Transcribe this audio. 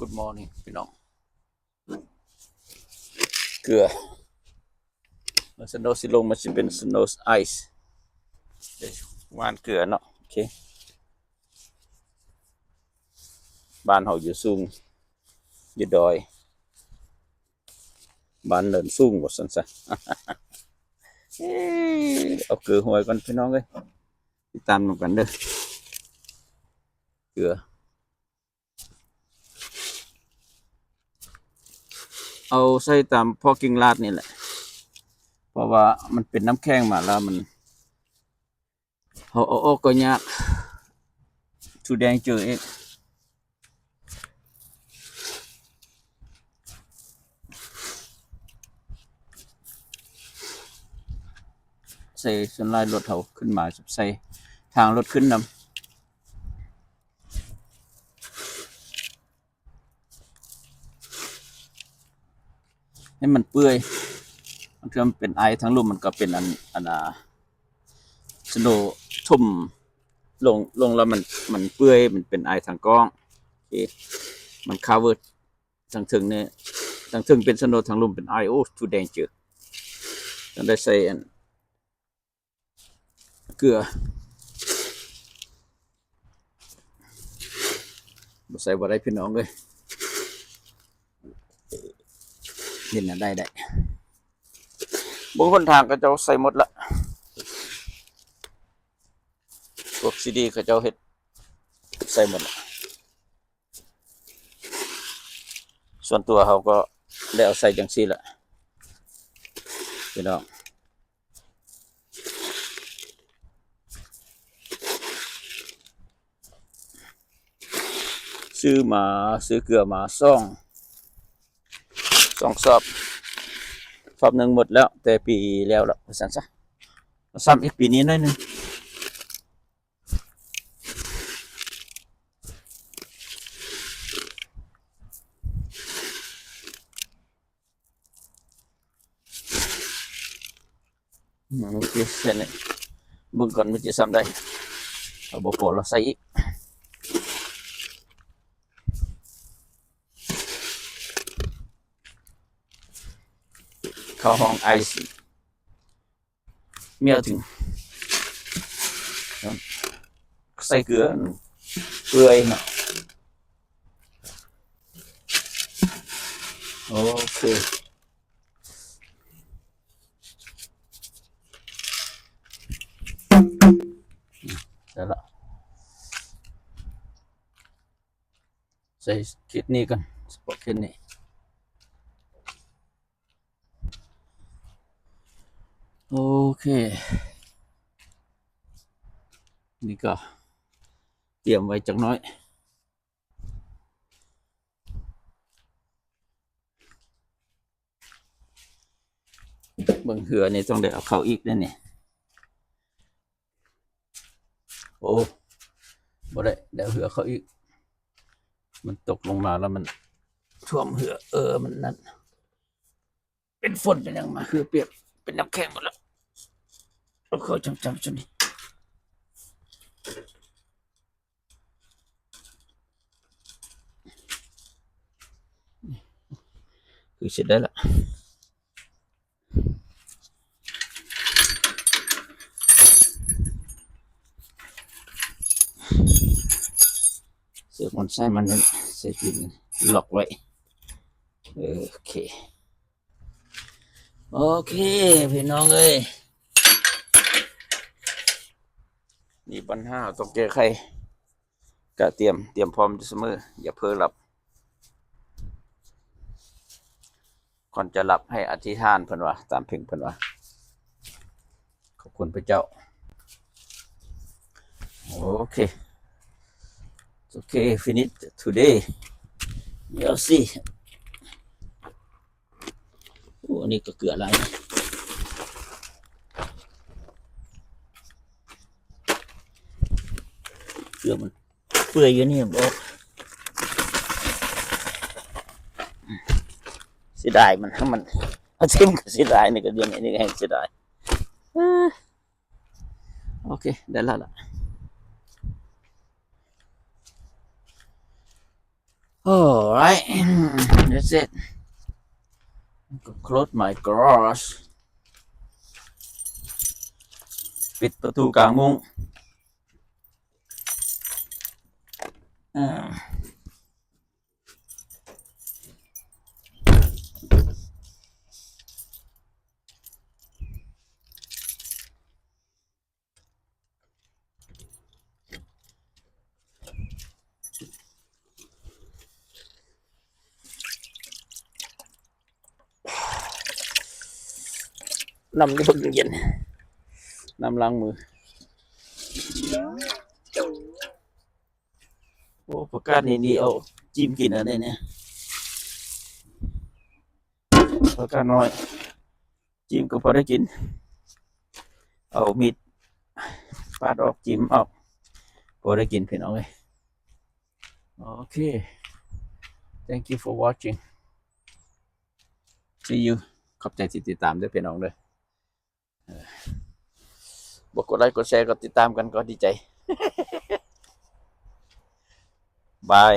Good morning พี่น้องเกลือสโนว์สิลงมันจะเป็นสโนว์ไอซ์วานเกลือเนาะโอเคบ้านเขาอยู่สูงอยู่ดอยบ้านเนินสูงหมดสันสันเอาเกลือหวยก่อนพี่น้องเลยติดตามกันเด้อเกลือเอาใส่ตามพ่อกิ่งลาดนี่แหละเพราะว่ามันเป็นน้ำแข็งมาแล้วมันเอาก็ยากทูแดงเจอเองใส่ส่วนลายรถเขาขึ้นมาใส่ทางรถขึ้นนำให้มันเปื่อยมันคือมันเป็นไอทั้งลมมันก็เป็นอันสโนว์ชุ่มลงแล้วมันเปื่อยมันเป็นไอทางกล้องโอเคมันคาเวอร์ทางถึงเนี่ยทางถึงเป็นสโนว์ทางลมเป็นไอโอ้ทูแดงเจอต้องได้ใส่เกลือใส่บ่ได้พี่น้องเลยเห็นนะได้บางคนทางก็จะใส่หมดละพวกซีดีก็จะเฮ็ดใส่หมดละส่วนตัวเขาก็ได้เอาใส่จังซี่ละพี่น้องซื้อเกลือมาซ่องสอบหนึ่งหมดแล้วแต่ปีแล้วละสั่นซะซ้ำอีกปีนี้หน่อยนึงโอเคเสร็จเลยบึงก่อนมันจะซ้ำได้เอาบ่พอเราใส่อีกเข้าห้องไอซ์เมียถึงใส่เกลือเปื่อยเนาะโอเคได้ละใส่คิดนี้กันสปอตคิดนี้โอเคนี่ก็เตรียมไว้จักน้อยเบิ่งเหือนี่ต้องได้เอาเข้าอีกนั่นนี่โอ้บ่ได้เดี๋ยวเหือเข้าอีกมันตกลงมาแล้วมันท่วมเหือมันนั่นเป็นฝนเป็นยังมาคือเปียกเป็นน้ำแข็งหมดแล้วเอาเข้าจำจนนี่คือเสร็จได้ละเสือมันใส่มันนั่นใส่ดินล็อกไว้โอเคพี่น้องเอ้ยนี่ปัญหาต้องแก้ไขก็เตรียมพร้อมเสมออย่าเพ้อหลับก่อนจะหลับให้อธิษฐานเพิ่นว่าตามเพลงเพิ่นว่าขอบคุณพระเจ้าโอเคfinish today we'll see โอ้อันนี้ก็เกลืออะไรเกลือมันเปื่อยอยู่นี่บอกเสียดายมันเอาชิมก็เสียดายนี่ก็เดี๋ยวนี้ก็ให้เสียดายโอเคได้แล้วล่ะ Alright, that's it. Close my garage. ปิดประตูกลางมุ้งน้ำนี่เพิ่งเย็นน้ำล้างมือโอ้ประกาศนี่เอาจิ้มกินอะไรเนี่ยประกาศน้อยจิ้มก็พอได้กินเอามีดปาดออกจิ้มออกพอได้กินพี่น้องเลยโอเค thank you for watching see you ขอบใจที่ติดตามด้วยพี่น้องเลยบอกกดไลค์กดแชร์กดติดตามกันก็ดีใจบาย